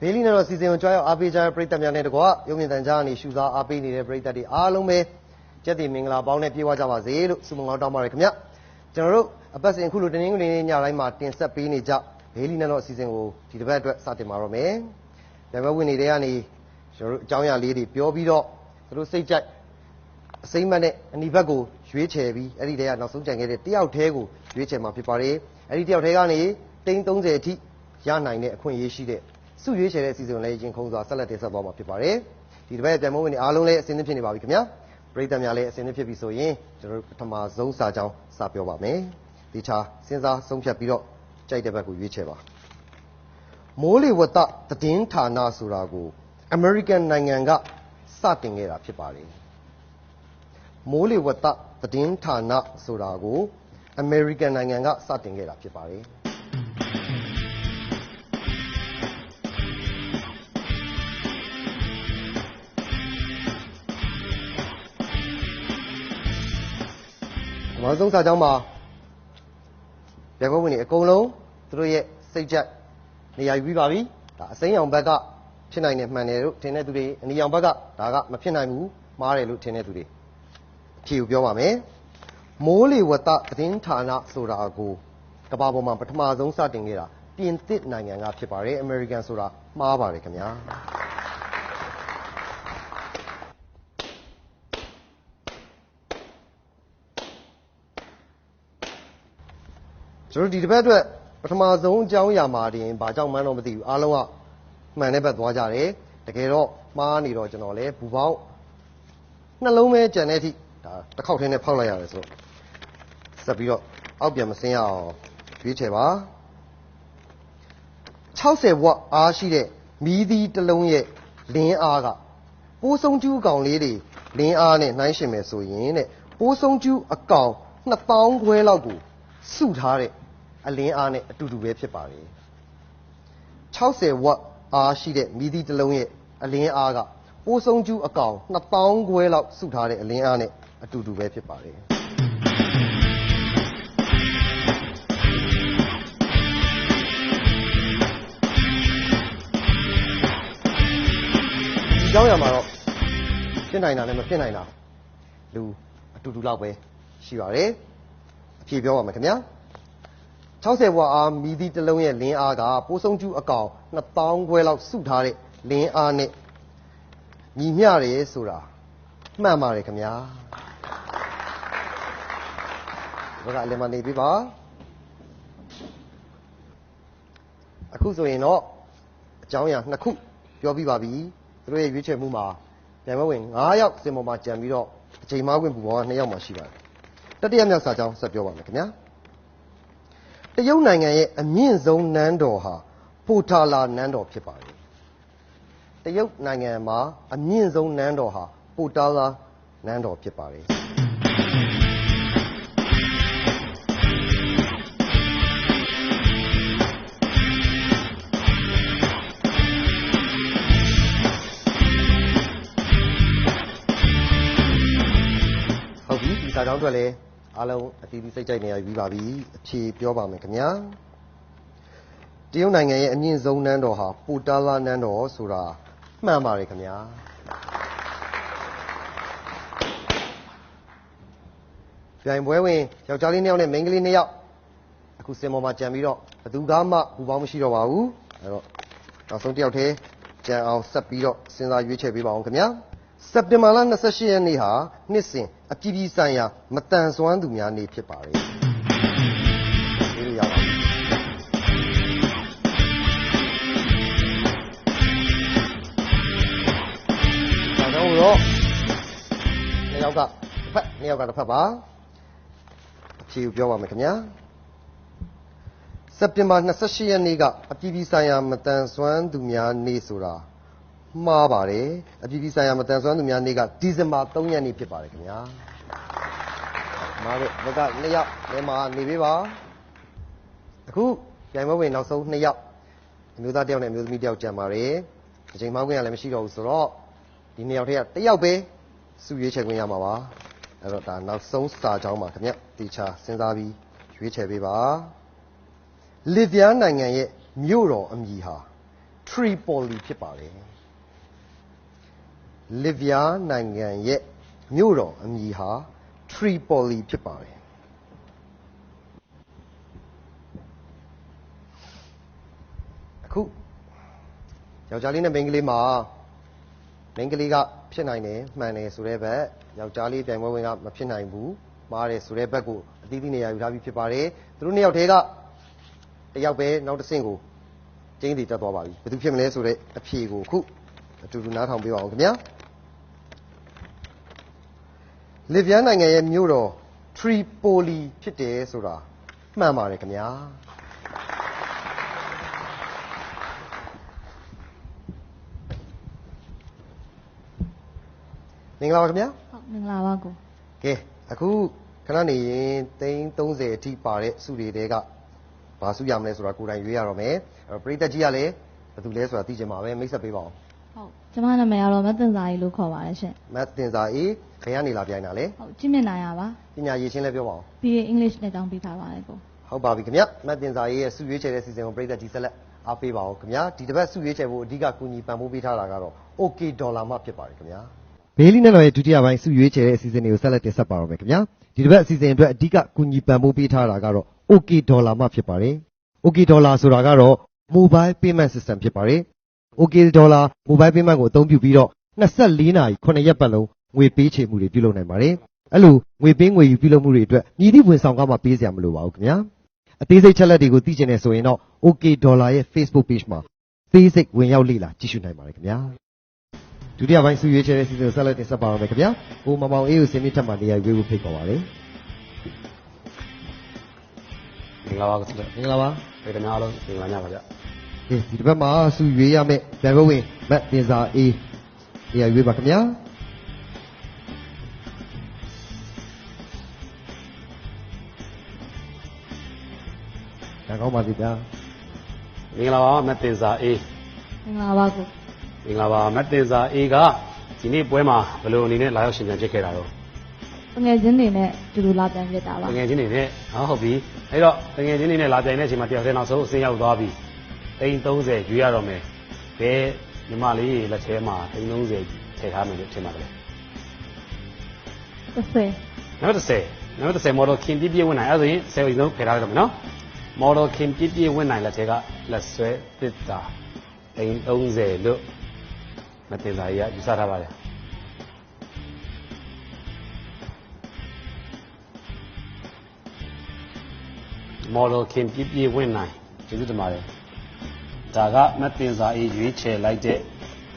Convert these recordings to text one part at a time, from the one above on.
ဘေးလီနဲ့တော့စီစဉ်ကိုကြွားရောက်အားပေးကြတဲ့ပရိသတ်များနဲ့တကွရုပ်မြင်သံကြားနေရှုစားအားပေးနေတဲ့ပရိသတ်တွေအားလုံးပဲကျက်တည်မင်္ဂလာပေါင်းနဲ့ပြေဝကြပါစေလို့ဆုမွန်ကောင်းတောင်းပါရခင်ဗျကျွန်တော်တို့အပတ်စဉ်အခုလိုတင်းငွေနေ့ညတိုင်းမှာတင်ဆက်ပေးနေကြဘေးလီနဲ့တော့စီစဉ်ကိုဒီတစ်ပတ်အတွက်စတင်ပါတော့မယ်။ဒါပေမဲ့ဝင်နေတဲ့ကနေကျွန်တော်တို့အကြောင်းအရာလေးတွေပြောပြီးတော့သူတို့စိတ်ကြိုက်အစိမ့်မနဲ့အနိဘက်ကိုရွေးချယ်ပြီးအဲ့ဒီတည်းကနောက်ဆုံးကြံခဲ့တဲ့တယောက်တည်းကိုရွေးချယ်မှာဖြစ်ပါတယ်။အဲ့ဒီတယောက်တည်းကနေတိန်း30အထိရနိုင်တဲ့အခွင့်အရေးရှိတဲ့စုရွေးချယ်တဲ့အစီအစဉ်ကိုလည်းရင်ခုန်စွာဆက်လက်တင်ဆက်သွားမှာဖြစ်ပါတယ်။ဒီတစ်ပတ်ပြန်မိုးဝင်နေအားလုံးလည်းအစဉ်သင့်ဖြစ်နေပါပြီခင်ဗျာ။ပရိသတ်များလည်းအစဉ်သင့်ဖြစ်ပြီဆိုရင်ကျွန်တော်တို့ပထမဆုံးစာကြောင်းစပြောပါမယ်။ဒီချာစဉ်းစားဆုံးဖြတ်ပြီးတော့ကြိုက်တဲ့ဘက်ကိုရွေးချယ်ပါ။မိုးလေဝသသတင်းဌာနဆိုတာကိုအမေရိကန်နိုင်ငံကစတင်ခဲ့တာဖြစ်ပါတယ်။မိုးလေဝသသတင်းဌာနဆိုတာကိုအမေရိကန်နိုင်ငံကစတင်ခဲ့တာဖြစ်ပါတယ်။နောက်ဆုံးစာကြောင်းမှာရန်ကုန်ဝင်နေအကုန်လုံးသူတို့ရဲ့စိတ်ကြက်နေရာယူပြီးပါပြီဒါအစိမ်းရောင်ဘက်ကဖြစ်နိုင်တယ်မှန်တယ်လို့ထင်တဲ့သူတွေအနီရောင်ဘက်ကဒါကမဖြစ်နိုင်ဘူးမှားတယ်လို့ထင်တဲ့သူတွေအဖြေကိုပြောပါမယ်မိုးလေဝသသတင်းဌာနဆိုတာကိုကမ္ဘာပေါ်မှာပထမဆုံးစတင်ခဲ့တာပြင်သစ်နိုင်ငံကဖြစ်ပါတယ်အမေရိကန်ဆိုတာမှားပါတယ်ခင်ဗျာကျွန်တော်ဒီတစ်ပတ်အတွက်ပထမဆုံးအကြောင်းအရာမှာတင်ဘာကြောင့်မှန်းတော့မသိဘူးအားလုံးကမှန်တဲ့ဘက်သွားကြတယ်တကယ်တော့မှားနေတော့ကျွန်တော်လည်းဘူပေါင်းနှလုံးပဲကြံတဲ့အထိဒါတစ်ခေါက်ထင်းနဲ့ဖောက်လိုက်ရတယ်ဆိုတော့ဆက်ပြီးတော့အောက်ပြန်မစင်းရအောင်ရွေးချယ်ပါ60ဝက်အားရှိတဲ့မီးသီးတစ်လုံးရဲ့လင်းအားကပိုးဆုံးကျူးအကောင်လေးတွေလင်းအားနဲ့နှိုင်းယှဉ်မယ်ဆိုရင်တဲ့ပိုးဆုံးကျူးအကောင်2000ခွဲလောက်ကိုစုထားတဲ့အလင်းအားနဲ့အတူတူပဲဖြစ်ပါတယ်60ဝက်အားရှိတဲ့မီးသီးတစ်လုံးရဲ့အလင်းအားကပိုးဆုံးကျူးအကောင်2000ခွဲလောက်စုထားတဲ့အလင်းအားနဲ့အတူတူပဲဖြစ်ပါတယ်ဒီကြောင်းရမှာတော့ဖြစ်နိုင်တာနဲ့မဖြစ်နိုင်တာလူအတူတူလောက်ပဲရှိပါတယ်အဖြေပြောပါမယ်ခင်ဗျာ60ဝက်အားမီးသီးတစ်လုံးရဲ့လင်းအားကပိုးဆုံးကျူးအကောင်2000ခွဲလောက်စုထားတဲ့လင်းအားနဲ့ညီမျှတယ်ဆိုတာမှန်ပါတယ်ခင်ဗျာဘယ်ကအလယ်မှာနေပြီပါအခုဆိုရင်တော့အကြောင်းအရာ2ခုပြောပြပါပြီသူတို့ရဲ့ရွေးချယ်မှုမှာပြန်မဝင်9ယောက်စင်ပေါ်မှာကြံပြီးတော့အချိန်မားခွင့်ပူပေါ်က2ယောက်မှရှိပါတယ်တတိယမြောက်စာကြောင်းဆက်ပြောပါမယ်ခင်ဗျာတရုတ်နိုင်ငံရဲ့အမြင့်ဆုံးနန်းတော်ဟာပိုထာလာနန်းတော်ဖြစ်ပါတယ်တရုတ်နိုင်ငံမှာအမြင့်ဆုံးနန်းတော်ဟာပိုထာလာနန်းတော်ဖြစ်ပါတယ်ဟုတ်ပြီဒီစာကြောင်းအတွက်လည်းအားလုံးအသီးသီးစိတ်ကြိုက်နေရပြီးပါပြီအဖြေပြောပါမယ်ခင်ဗျာတရုတ်နိုင်ငံရဲ့အမြင့်ဆုံးနန်းတော်ဟာပိုတာလာနန်းတော်ဆိုတာမှန်ပါတယ်ခင်ဗျာပြိုင်ပွဲဝင်ယောက်ျားလေး2ယောက်နဲ့မိန်းကလေး2ယောက်အခုစင်ပေါ်မှာကြံပြီးတော့ဘယ်သူကမှဘူပေါင်းမရှိတော့ပါဘူးအဲတော့နောက်ဆုံးတစ်ယောက်တည်းကြံအောင်ဆက်ပြီးတော့စဉ်းစားရွေးချယ်ပေးပါအောင်ခင်ဗျာစက်တင်ဘာလ28ရက်နေ့ဟာနှစ်စဉ်အပြည်ပြည်ဆိုင်ရာမတန်ဆွမ်းသူများနေ့ဖြစ်ပါတယ်။ဒီလိုရပါဘူး။ဒါကြောင့်တော့နှစ်ယောက်ကတစ်ဖက်နှစ်ယောက်ကတစ်ဖက်ပါအဖြေကိုပြောပါမယ်ခင်ဗျာ။စက်တင်ဘာ28ရက်နေ့ကအပြည်ပြည်ဆိုင်ရာမတန်ဆွမ်းသူများနေ့ဆိုတာမှားပါတယ်အပြည်ပြည်ဆိုင်ရာမတန်ဆွမ်းသူများနေ့ကဒီဇင်ဘာ3ရက်နေ့ဖြစ်ပါတယ်ခင်ဗျာမှားတဲ့ဘက်က2ယောက်လဲမှာနေပေးပါအခုပြိုင်ပွဲဝင်နောက်ဆုံး2ယောက်အမျိုးသား1ယောက်နဲ့အမျိုးသမီး1ယောက်ကြံပါတယ်အချိန်မှောင်းခွင့်ရလည်းမရှိတော့ဘူးဆိုတော့ဒီ2ယောက်ထဲက1ယောက်ပဲစုရွေးချယ်ခွင့်ရမှာပါအဲ့တော့ဒါနောက်ဆုံးစာကြောင်းပါခင်ဗျတေချာစဉ်းစားပြီးရွေးချယ်ပေးပါလစ်ဗျားနိုင်ငံရဲ့မြို့တော်အမည်ဟာ Tripoli ဖြစ်ပါတယ်လစ်ဗျားနိုင်ငံရဲ့မြို့တော်အမည်ဟာ Tripoli ဖြစ်ပါတယ်အခုယောက်ျားလေးနဲ့မိန်းကလေးမှာမိန်းကလေးကဖြစ်နိုင်တယ်မှန်တယ်ဆိုတဲ့ဘက်ယောက်ျားလေးပြိုင်ပွဲဝင်ကမဖြစ်နိုင်ဘူးမှားတယ်ဆိုတဲ့ဘက်ကိုအသီးသီးနေရာယူထားပြီးဖြစ်ပါတယ်သူတို့နှစ်ယောက်တည်းကတယောက်ပဲနောက်တစ်ဆင့်ကိုကျင်းတည်တက်သွားပါပြီဘယ်သူဖြစ်မလဲဆိုတဲ့အဖြေကိုအခုအတူတူနားထောင်ပေးပါအောင်ခင်ဗျာလစ်ဗျားနိုင်ငံရဲ့မြို့တော် Tripoli ဖြစ်တယ်ဆိုတာမှန်ပါတယ်ခင်ဗျာမင်္ဂလာပါခင်ဗျာဟုတ်မင်္ဂလာပါကိုကဲအခုခဏနေရင်330အထိပါတဲ့စုတွေတဲကဘာစုရမလဲဆိုတာကိုယ်တိုင်ရွေးရတော့မယ်ပရိသတ်ကြီးကလည်းဘယ်သူလဲဆိုတာသိချင်ပါပဲမိတ်ဆက်ပေးပါဦးဟုတ်ကျွန်မနာမည်ကတော့မတ်တင်စာကြီးလို့ခေါ်ပါတယ်ရှင်မတ်တင်စာကြီးခရကနေလာပြိုင်တာလေဟုတ်ကြည့်မြင်နိုင်ရပါပညာရည်ချင်းလည်းပြောပါဦး BA English နဲ့တောင်းပေးထားပါတယ်ကိုဟုတ်ပါပြီခင်ဗျမတ်တင်စာကြီးရဲ့စုရွေးချယ်တဲ့စီစဉ်ကိုပရိသတ်ကြီးဆက်လက်အားပေးပါဦးခင်ဗျဒီတစ်ပတ်စုရွေးချယ်ဖို့အဓိကကူညီပံ့ပိုးပေးထားတာကတော့ OK ဒေါ်လာမှဖြစ်ပါတယ်ခင်ဗျဘေးလီနဲ့တော်ရဲ့ဒုတိယပိုင်းစုရွေးချယ်တဲ့အစီအစဉ်တွေကိုဆက်လက်တင်ဆက်ပါတော့မယ်ခင်ဗျာဒီတစ်ပတ်အစီအစဉ်အတွက်အဓိကကူညီပံ့ပိုးပေးထားတာကတော့ OK ဒေါ်လာမှဖြစ်ပါတယ် OK ဒေါ်လာဆိုတာကတော့ Mobile Payment System ဖြစ်ပါတယ် OK ဒေါ်လာ Mobile Payment ကိုအသုံးပြုပြီးတော့24နာရီ9ရက်ပတ်လုံးငွေပေးချေမှုတွေပြုလုပ်နိုင်ပါတယ်အဲ့လိုငွေပေးငွေယူပြုလုပ်မှုတွေအတွက်မြည်သည့်ဝန်ဆောင်ကမှပေးစရာမလိုပါဘူးခင်ဗျာအသေးစိတ်ချက်လက်တွေကိုသိချင်တယ်ဆိုရင်တော့ OK ဒေါ်လာရဲ့ Facebook page မှာသေးစိတ်ဝင်ရောက်လေ့လာကြည့်ရှုနိုင်ပါတယ်ခင်ဗျာဒုတိယပိုင်းစုရွေးချယ်တဲ့စီစဉ်ကိုဆက်လက်တင်ဆက်ပါတော့မယ်ခင်ဗျာကိုမောင်မောင်အေးကိုစင်မြင့်ထပ်မှနေရာရွေးဖို့ဖိတ်ခေါ်ပါလေမင်္ဂလာပါခင်ဗျာမင်္ဂလာပါဒီနေ့အားလုံးမင်္ဂလာညပါဗျာဒီတစ်ပတ်မှာစုရွေးရမယ့်ဗျာဘဝင်မတ်တင်စာအေးနေရာရွေးပါခင်ဗျာဒါကောင်းပါပြီဗျာမင်္ဂလာပါမတ်တင်စာအေးမင်္ဂလာပါကိုမင်္ဂလာပါမတ်တင်စာအေးကဒီနေ့ပွဲမှာဘယ်လိုအနေနဲ့လာရောက်ရှင်ပြန်ဖြစ်ခဲ့တာတော့ငွေချင်းတွေနဲ့တူတူလာပြန်ဖြစ်တာပါငွေချင်းတွေနဲ့ဟုတ်ပြီအဲ့တော့ငွေချင်းတွေနဲ့လာပြန်တဲ့အချိန်မှာတယောက်တည်းနောက်ဆုံးအစင်းရောက်သွားပြီ30ရွေးရတော့မယ်ဘယ်ညီမလေးလက်ထဲမှာ30ထည့်ထားမယ်လို့ထင်ပါတယ်30နောက်30 model ခင်ပြည့်ပြည့်ဝင်နိုင်အဲ့ဆိုရင်10ရုံဖယ်ထားရတော့မယ်နော် model ခင်ပြည့်ပြည့်ဝင်နိုင်လက်ထဲကလက်ဆွဲတစ်တာ30လို့မတင်စာကြီးကယူဆထားပါတယ်မော်ဒယ်ခင်ပြည့်ပြည့်ဝင်နိုင်ကျေးဇူးတင်ပါတယ်ဒါကမတ်တင်စာအေးရွေးချယ်လိုက်တဲ့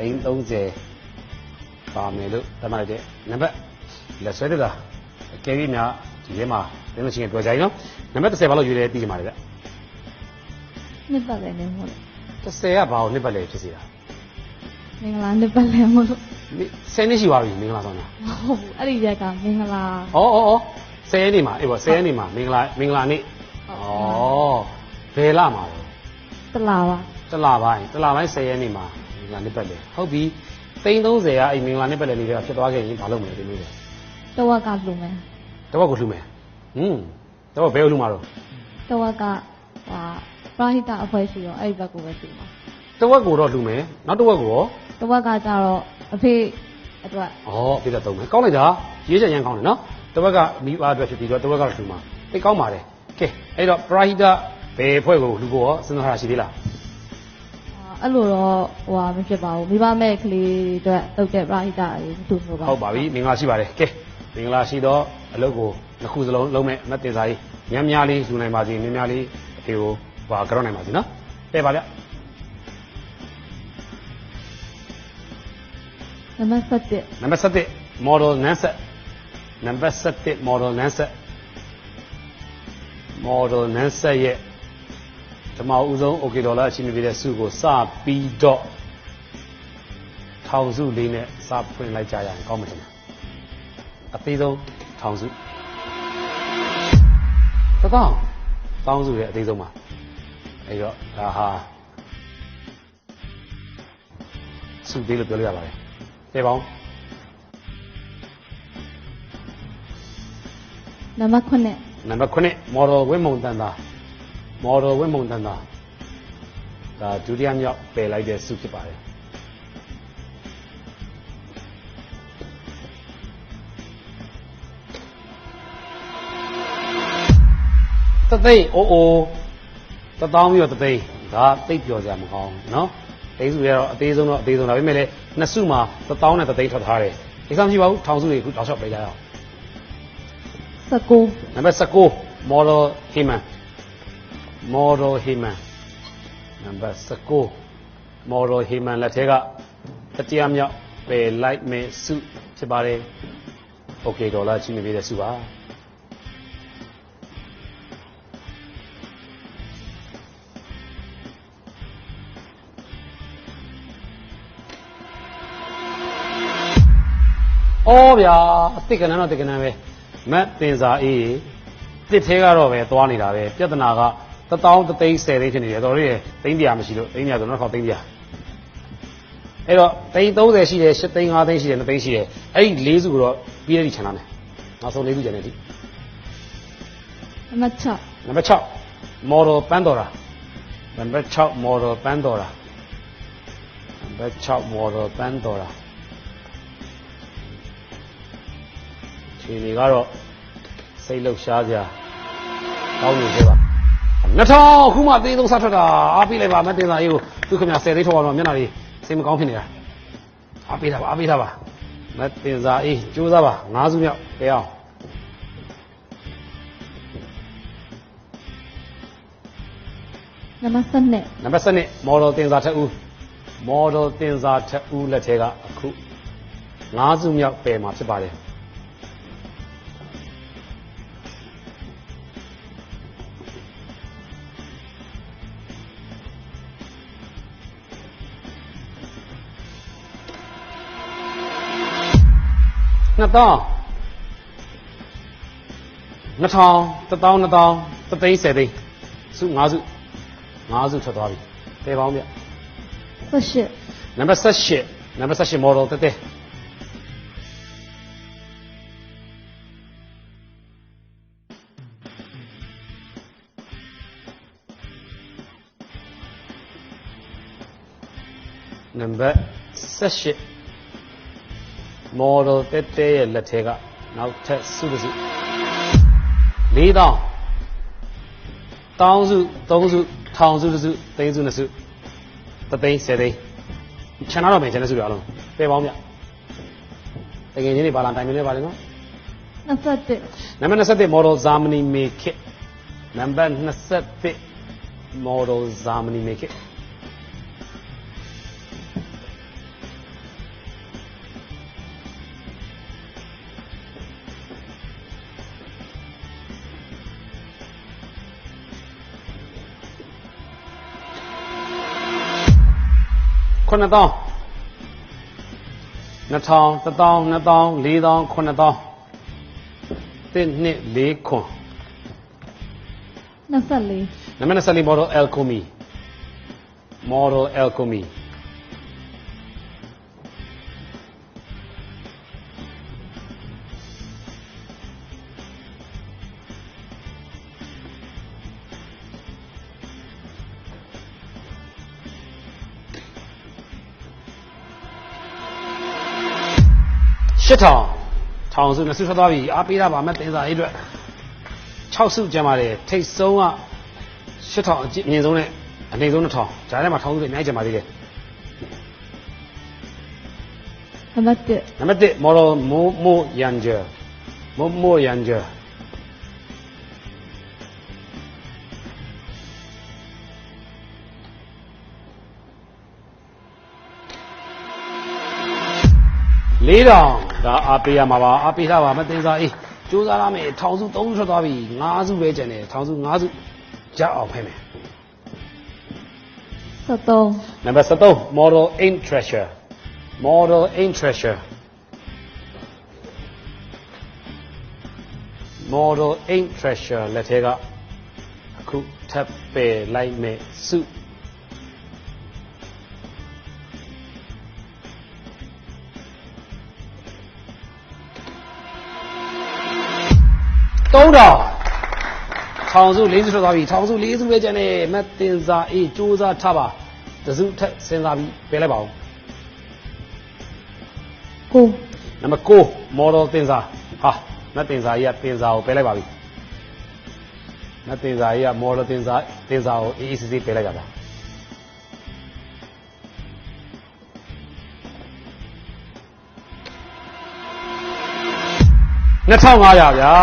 30ပါမယ်လို့သတ်မှတ်လိုက်တဲ့နံပါတ်လက်ဆွဲတစ်တာအကယ်၍များဒီထဲမှာသင်လို့ရှိရင်တွေ့ကြရင်နော်နံပါတ်30ဘာလို့ရွေးလဲသိကြပါလေဗျနှစ်ပတ်လည်းမဟုတ်လို့30ကဘာလို့နှစ်ပတ်လဲဖြစ်စီတာမင်္ဂလာနှစ်ပတ်လည်းမဟုတ်လို့10နှစ်ရှိပါပြီမင်္ဂလာဆောင်တာဟုတ်ဘူးအဲ့ဒီရက်ကမင်္ဂလာဩ10ရက်နေ့မှာအေးပေါ့10ရက်နေ့မှာမင်္ဂလာနေ့ဘယ်လာမှာလဲတလားပါတလားပိုင်း10ရက်နေ့မှာမင်္ဂလာနှစ်ပတ်လေဟုတ်ပြီ30ကအဲ့မင်္ဂလာနှစ်ပတ်လေလေးကဖြစ်သွားခဲ့ရင်ဘာလုပ်မလဲဒီလိုလေတဝက်ကလှူမယ်တဝက်ကိုလှူမယ်တဝက်ဘယ်ကိုလှူမှာတော့တဝက်ကပရာဟိတအဖွဲ့ရှိရောအဲ့ဒီဘက်ကိုပဲလှူမှာတဝက်ကိုတော့လှူမယ်နောက်တဝက်ကိုရောတဝက်ကကြတော့အဖေအတွက်ဖေးတော့တုံးမယ်ကောင်းလိုက်တာရေးချက်ရန်ကောင်းတယ်နော်တဝက်ကမိဘအတွက်ဖြစ်ပြီးတော့တဝက်ကလှူမှာသိကောင်းပါတယ်ကဲအဲ့တော့ပရာဟိတဘယ်ဖွဲ့ကိုလှူဖို့ရောစဉ်းစားရရှိသေးလားအဲ့လိုတော့မဖြစ်ပါဘူးမိဘမဲ့ကလေးအတွက်တုတ်တဲ့ပရာဟိတတွေလှူလို့ပါဟုတ်ပါပြီမင်္ဂလာရှိပါတယ်ကဲမင်္ဂလာရှိတော့အလုပ်ကိုနှစ်ခုစလုံးလုံးမဲ့အမတ်တင်စာကြီးများများလေးလှူနိုင်ပါစေများများလေးအဖေကိုကြောက်နိုင်ပါစေနော်တဲ့ပါဗျနံပါတ်7 model Nanset နံပါတ်7 model Nanset ရဲ့ဓမ္မဦးဆုံး OK ဒေါ်လာအချင်းပြတဲ့စုကိုစပြီးတော့ထောင်စုလေးနဲ့စဖွင့်လိုက်ကြရအောင်ကောင်းမှာတယ်အသေးဆုံးထောင်စုတောင်းစုရဲ့အသေးဆုံးပါအဲ့တော့ဒါဟာစုသေးလို့ပြောလို့ရပါတယ်တဲ့ပေါင်းနံပါတ်9 model ဝင်းမုံတန်တာ ဒါဒုတိယမြောက်ပယ်လိုက်တဲ့စုဖြစ်ပါတယ်တသိန်းအိုး1000ပြီးတော့တသိန်းဒါသိပ်ပြောစရာမကောင်းဘူးနော်သိန်းစုတွေကတော့အသေးဆုံးတော့အသေးဆုံးဒါပေမဲ့လည်းနှစ်စုမှာ1000နဲ့တသိန်းထွက်ထားတယ်ဒီဆောင်ကြည့်ပါဦးထောင်စုတွေအခုတောက်လျှောက်ပေးကြရအောင်19 နံပါတ်19 model Heymanနံပါတ်19 model Heyman လက်ထဲကတတိယမြောက်ပယ်လိုက်မဲ့စုဖြစ်ပါတယ် okay ဒေါ်လာချင်းနေပေးတဲ့စုပါအော်ဗျာအစ်စ်ကနန်းတော့တစ်ကနန်းပဲမတ်တင်စာအေးတစ်သေးကတော့ပဲသွားနေတာပဲပြဿနာက1000 10သိန်း10သိန်းဖြစ်နေတယ်တော်ရည်သိန်း100မရှိလို့သိန်း100ဆိုတော့ခေါက်သိန်း100အဲ့တော့သိန်း30ရှိတယ်7သိန်း5သိန်းရှိတယ်2သိန်းရှိတယ်အဲ့ဒီ၄စုကိုတော့ပြီးရည်ချန်လာမယ်နောက်ဆုံး၄စုကျန်တယ်ဒီနံပါတ်6 နံပါတ်6 model Pandora နံပါတ်6 model Pandora နံပါတ်6 model Pandoraဒီနေ့ကတော့စိတ်လှုပ်ရှားစရာကောင်းနေသေးပါ2000ခုမှသေးဆုံးစထွက်တာအားပေးလိုက်ပါမတင်စာရေးကိုသူခင်ဗျ10သိန်းထောက်အောင်မျက်နှာလေးစိတ်မကောင်းဖြစ်နေတာအားပေးတာပါမတင်စာအေးကြိုးစားပါ5စုမြောက်ပေးအောင်နံပါတ်7 model တင်စာထက်ဦးလက်ထဲကအခု5စုမြောက်ပယ်မှာဖြစ်ပါတယ်2000 1000 1000 1000 10သိန်း10သိန်းစု5စုထွက်သွားပြီပယ်ပေါင်းပြ18နံပါတ်18 model တက်တဲ့နံပါတ်18 model တက်တဲ့ရဲ့လက်ထဲကနောက်ထပ်စုတစ်စု4000 1000စု3စု1000စုတစ်စုသိန်းစုနှစ်စု3သိန်း10သိန်းချန်တော့မယ်ချန်တဲ့စုတွေအားလုံးပယ်ပေါင်းပြတကယ်ချင်းတွေပါလာတိုင်မင်းတွေပါလေနော်21နံပါတ်21 model Germany make it နံပါတ်21 model Germany make it9000 2000 1000 2000 4000 9000တစ်နှစ်4ခွန်24နံပါတ်24 model Alchemy1000စုနှစ်စုထွက်သွားပြီအားပေးတာပါမဲ့တင်စာရေးအတွက်6စုကျန်ပါတယ်ထိတ်ဆုံးက8000အမြင့်ဆုံးနဲ့အနိမ့်ဆုံး2000ဂျားထဲမှာ1000စုတွေအများကြီးကျန်ပါသေးတယ်နံပါတ်1 model Momo Yanger4000ဒါအားပေးရမှာပါအားပေးတာပါမတင်စားအေးကြိုးစားရမယ်1000စု3စုထွက်သွားပြီ5စုပဲကျန်တယ်1000စု5စုကြောက်အောင်ဖဲမယ်73နံပါတ်73 model Aim Treasureလက်ထဲကအခုထပ်ပယ်လိုက်မယ်စု3000 1000စု4စုထွက်သွားပြီ1000စု4စုပဲကျန်တယ်မတ်တင်စာအေးစူးစမ်းထားပါ တစုထက်စဉ်းစားပြီးပေးလိုက်ပါဦး ကို နံပါတ်9 model တင်စာဟာနတ်တင်စာကြီးကတင်စာကိုပေးလိုက်ပါပြီနတ်တင်စာကြီးက model တင်စာကိုအေးအေးဆေးဆေးပေးလိုက်တာပါ2500ဗျာ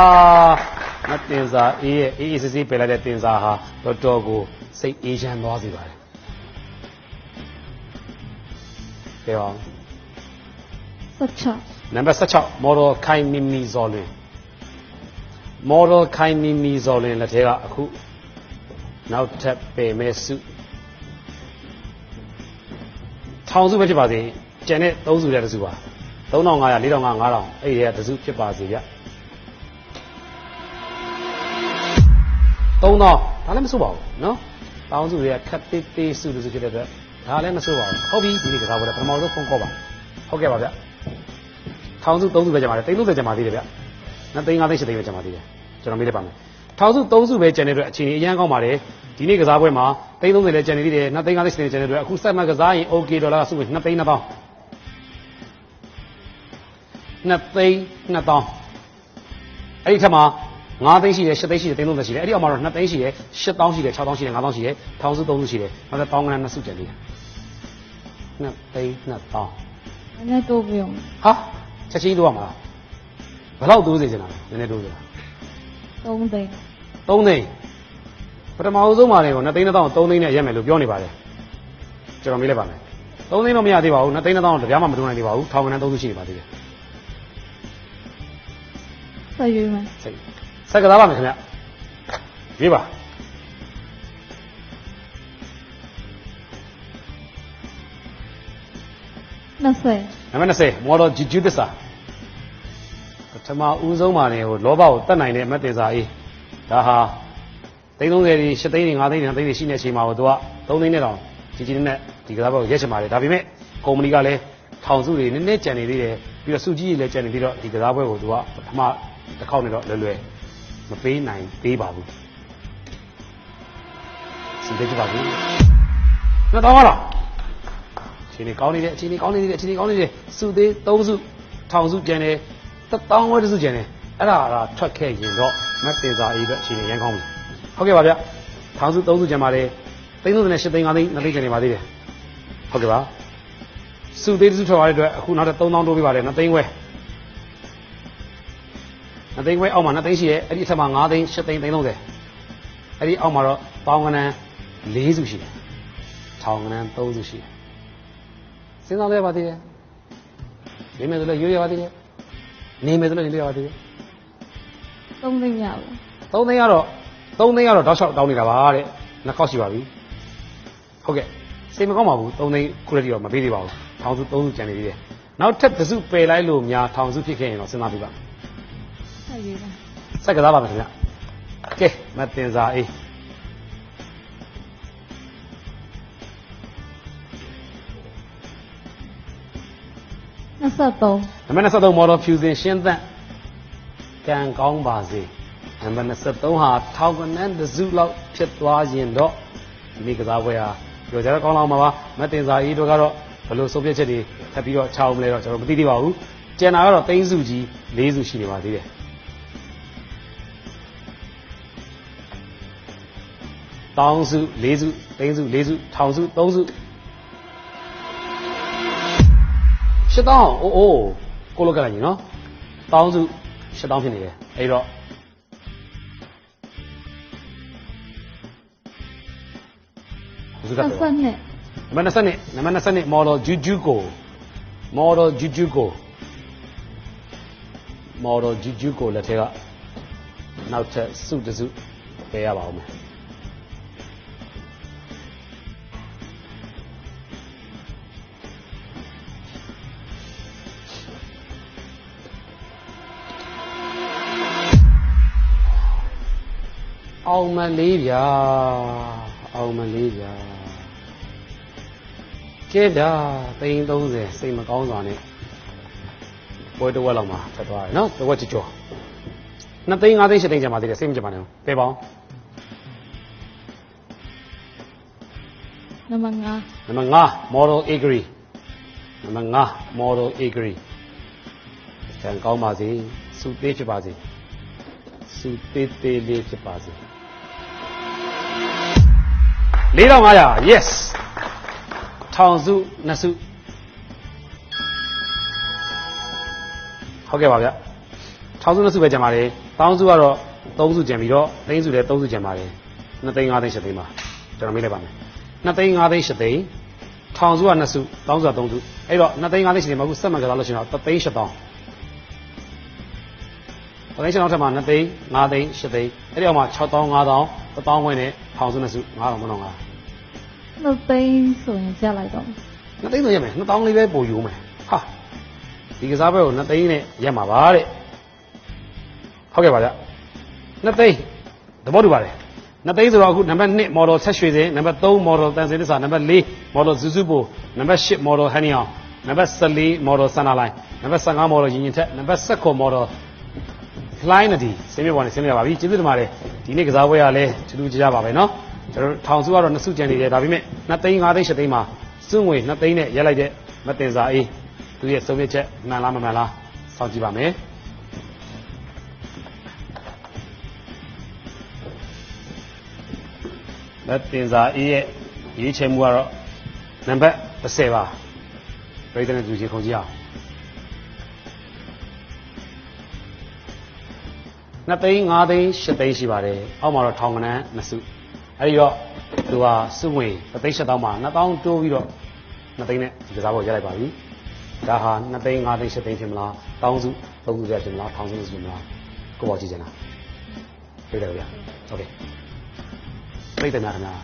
နတ်တင်စာအေးရဲ့အေးအေးဆေးဆေးပေးလိုက်တဲ့တင်စာဟာတော်တော်ကိုစိတ်အေးချမ်းသွားစေပါတယ်ကဲပါ16 နံပါတ်16 model ခိုင်မီမီဇော်လင် model ခိုင်မီမီဇော်လင်လက်ထဲကအခုနောက်ထပ်ပယ်မဲ့စုထောင်စုပဲဖြစ်ပါစေကျန်တဲ့3စုတဲ့တစ်စုပါ3500 4500 5000အဲ့ဒီကတစ်စုဖြစ်ပါစေဗျ3000ဒါလည်းမဆိုးပါဘူးနော်တောင်းစုတွေကခက်သေးသေးစုလို့ဆိုဖြစ်တဲ့အတွက်ဒါလည်းမဆိုးပါဘူးဟုတ်ပြီဒီနေ့ကစားပွဲပထမဆုံးဖုန်းခေါ်ပါဟုတ်ကဲ့ပါဗျထောင်စု3စုပဲကျန်ပါတယ်30ကျန်ပါသေးတယ်ဗျနော်35သိန်း8သိန်းပဲကျန်ပါသေးတယ်ကျွန်တော်မေးလိုက်ပါမယ်ထောင်စု3စုပဲကျန်တဲ့အတွက်အခြေအနေအရင်ကောင်းပါတယ်ဒီနေ့ကစားပွဲမှာ30လည်းကျန်နေသေးတယ်2သိန်း5သိန်း8သိန်းကျန်တဲ့အတွက်အခုစက်မှတ်ကစားရင် OK ဒေါ်လာစုပဲ2သိန်း2000 2သိန်း2000အဲ့ဒီထက်မှာ9သိန်းရှိတယ်10သိန်းရှိတယ်30ရှိတယ်အဲ့ဒီအောက်မှာတော့2သိန်းရှိတယ်8000ရှိတယ်6000ရှိတယ်9000ရှိတယ်ထောင်စု3စုရှိတယ်နောက်တော့တောင်းကနန်း2စုကျန်သေးတယ်2သိန်း2000နည်းနည်းတိုးပြုံးဟာချက်ချင်းတိုးရမှာဘယ်လောက်တိုးစေချင်တာလဲနည်းနည်းတိုးစေတာ3သိန်း3သိန်းပထမအဆုံးမှာလည်းကို2သိန်း1000 3သိန်းနဲ့ရက်မယ်လို့ပြောနေပါတယ်ကျွန်တော်မေးလိုက်ပါမယ်3သိန်းတော့မရသေးပါဘူး2သိန်း1000တော့တရားမှမတိုးနိုင်သေးပါဘူးထောင်ကနန်း3စုရှိနေပါသေးတယ်ဆက်ရွေးမယ်ဆက်ကစားပါမယ်ခင်ဗျရွေးပါ20နံပါတ်20 model GG သစ္စာပထမဦးဆုံးမှာနေဟိုလောဘကိုတတ်နိုင်တဲ့အမတ်တင်စာအေးဒါဟာ330တွေ8သိန်းတွေ5သိန်းတွေ9သိန်းတွေရှိနေတဲ့အချိန်မှာဟိုသူက3သိန်းနဲ့တောင်ကြီးကြီးနဲ့ဒီကစားပွဲကိုရက်ချင်ပါတယ်ဒါပေမဲ့ကုမ္ပဏီကလည်းထောင်စုတွေနည်းနည်းကြံနေသေးတယ်ပြီးတော့စုကြီးတွေလည်းကြံနေသေးတော့ဒီကစားပွဲကိုသူကပထမတစ်ခေါက်နဲ့တော့လွယ်လွယ်မပေးနိုင်သေးပါဘူးစီးကြည့်ပါဘူးနော်တော့လားအချိန်ကောင်းနေတယ်အချိန်ကောင်းနေတယ်အချိန်ကောင်းနေတယ်စုသေး3စုထောင်စုကျန်တယ်1000ဝက်တစုကျန်တယ်အဲ့ဒါကထွက်ခဲ့ရင်တော့မတ်တင်စာအေးအတွက်အချိန်ရန်ကောင်းပြီဟုတ်ကဲ့ပါဗျထောင်စု3စုကျန်ပါတယ်338သိန်း5သိန်း2သိန်းကျန်နေပါသေးတယ်ဟုတ်ကဲ့ပါစုသေးတစုထွက်သွားတဲ့အတွက်အခုနောက်ထပ်3000တိုးပေးပါတယ်2သိန်းဝက်2သိန်းဝက်အောက်မှာ2သိန်းရှိရဲအဲ့ဒီအထက်မှာ9သိန်း8သိန်း330အဲ့ဒီအောက်မှာတော့ပေါင်းကနန်း4စုရှိတယ်ထောင်ကနန်း3စုရှိတယ်စဉ်းစားလဲပါသေးတယ်နေမယ်ဆိုလည်းရွေးရပါသေးတယ်နေမယ်ဆိုလည်းနေရပါသေးတယ်3သိန်းရပါ3သိန်းကတော့တောက်လျှောက်တောင်းနေတာပါတဲ့နှစ်ခေါက်ရှိပါပြီဟုတ်ကဲ့စိတ်မကောင်းပါဘူး3သိန်းခုလက်တီတော့မပေးသေးပါဘူးထောင်စု3စုကျန်နေသေးတယ်နောက်ထပ်တစ်စုပယ်လိုက်လို့များထောင်စုဖြစ်ခဲ့ရင်တော့စဉ်းစားပြီးပါဆက်ရေးပါဆက်ကစားပါမယ်ခင်ဗျကဲမတင်စာအေး23နံပါတ်23 model fusion ရှင်းသန့်ကံကောင်းပါစေနံပါတ်23ဟာထောင်ကနန်းတစ်စုလောက်ဖြစ်သွားရင်တော့ဒီနေ့ကစားပွဲဟာပြောကြတော့ကောင်းလောက်မှာပါမတင်စာအေးတို့ကတော့ဘယ်လိုဆုံးဖြတ်ချက်တွေထပ်ပြီးတော့ချအောင်မလဲတော့ကျွန်တော်မသိသေးပါဘူးကျန်တာကတော့3စုကြီး4စုရှိနေပါသေးတယ်တောင်းစု4စု3စု4စုထောင်စု3စု8000အိုးကိုလိုကလိုက်ညီနော်တောင်းစု8000ဖြစ်နေတယ်အဲ့တော့20နဲ့နံပါတ်20 model Jujuko model Jujuko လက်ထက်ကနောက်ထပ်စုတစုပယ်ရပါဦးမယ်အောင်မလေးဗျာအောင်မလေးဗျာကဲဗျာ330စိတ်မကောင်းစွာနဲ့ပွဲတစ်ဝက်လောက်မှာဖက်သွားတယ်နော်တစ်ဝက်ကြော2သိန်း5သိန်း8သိန်းကျန်ပါသေးတယ်စိတ်မကြပါနဲ့ပဲပေါင်း Number 5. Number 5 model agree. Number 5 model agree. ကံကောင်းပါစေစုသေးဖြစ်ပါစေစုသေးသေးလေးဖြစ်ပါစေ4500 yes ထောင်စုနှစ်စုဟုတ်ကဲ့ပါဗျထောင်စုနှစ်စုပဲကျန်ပါတယ်တောင်းစုကတော့3စုကျန်ပြီးတော့သိန်းစုလည်း3စုကျန်ပါတယ်2သိန်း5သိန်း7သိန်းပါကျွန်တော်မေးလိုက်ပါမယ်2သိန်း5သိန်း7သိန်းထောင်စုက2စုတောင်းစုက3စုအဲ့တော့2သိန်း5သိန်း7သိန်းမှာအခုစက်မှန်ကြလို့ရှိရင်တော့3သိန်း7တောင်း3သိန်း7တောင်းထက်မှာ2သိန်း5သိန်း7သိန်းအဲ့ဒီအောက်မှာ6တောင်း5တောင်း1တောင်းခွင့်နဲ့ထောင်စု2စု9တောင်း9တောင်း5 2သိန်းဆိုရင်ကြက်လိုက်တော့ 2သိန်းဆိုရမယ်2တောင်းလေးပဲပို့ယူမယ်ဟာဒီကစားပွဲကို2သိန်းနဲ့ရက်မှာပါတဲ့ဟုတ်ကဲ့ပါဗျ2သိန်းသဘောတူပါတယ်2သိန်းဆိုတော့အခုနံပါတ်1 model ဆက်ရွှေစင်နံပါတ်3 model တန်စင်သစ္စာနံပါတ်4 model ဇူဇူပိုနံပါတ်8 model ဟန်နီအောင်နံပါတ်14 model စန္ဒာလိုင်းနံပါတ်15 model ရင်ရင်ထက်နံပါတ်19 model လှိုင်းနဒီဆင်းပြပေါ်နေဆင်းပြပါပြီကျေးဇူးတင်ပါတယ်ဒီနေ့ကစားပွဲကလည်းထူးထူးခြားခြားပါပဲเนาะကျွန်တော်ထောင်စုကတော့2စုကျန်နေတယ်ဒါပေမဲ့2သိန်း5သိန်း7သိန်းမှာစွန့်ငွေ2သိန်းနဲ့ရက်လိုက်တဲ့မတင်စာအေးသူရဲ့ဆုံးဖြတ်ချက်မှန်လားမမှန်လားစောင့်ကြည့်ပါမယ်မတင်စာအေးရဲ့ရွေးချယ်မှုကတော့နံပါတ်10ပါပြည်တဲ့သူချင်းခုံကြည့်အောင်2သိန်း5သိန်း7သိန်းရှိပါတယ်အောက်မှာတော့ထောင်ကနန်း2စုအဲဒီတော့သူကစုငွေ3သိန်း7တောင်းမှာ2000တိုးပြီးတော့2သိန်းနဲ့ဒီကစားပေါ်ရလိုက်ပါပြီဒါဟာ2သိန်း5သိန်း7သိန်းဖြစ်မလားတောင်းစု3စုရဖြစ်မလားထောင်စုဖြစ်မလားကိုပေါ့ကြည့်ချင်လားပြေးတယ်ဗျာโอเคပြည့်တယ်များခင်ဗျာ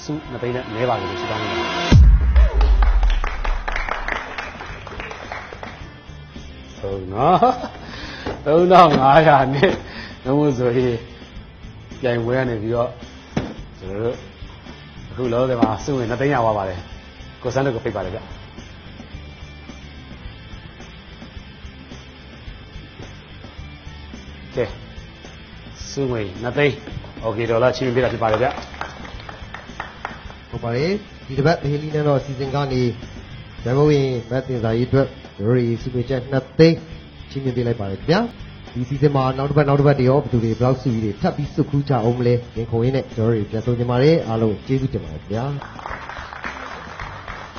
စု2သိန်းနဲ့နဲပါလို့စတောင်းနေတာဟုတ်နော်3500နဲ့လုံးဝဆိုရင်ပြိုင်ပွဲကနေပြီးတော့ကျွန်တော်တို့အခုလောဆယ်မှာစုဝင်2သိန်းရသွားပါတယ်ကိုစန်းတို့ကိုဖိတ်ပါတယ်ဗျကဲစုဝင်2သိန်းโอเคဒေါ်လာချင်းပြတာဖြစ်ပါတယ်ဗျဟုတ်ပါတယ်ဒီတစ်ပတ်ဟေလီနဲ့တော့စီစဉ်ကနေရန်ကုန်ရင်မတ်တင်စာရေးအတွက်ရိုရီစုပေချက်2သိန်းချင်းမြင်ပေးလိုက်ပါတယ်ခင်ဗျာဒီစီစဉ်မှာနောက်တစ်ပတ်တွေရောဘယ်သူတွေဘယ်လောက်စုပြီးထပ်ပြီးစုခူးကြအောင်မလဲရင်ခုံရင်းနဲ့ကျွန်တော်တို့ပြန်ဆုံးကြပါရစေအားလုံးကျေးဇူးတင်ပါတယ်ခင်ဗျာ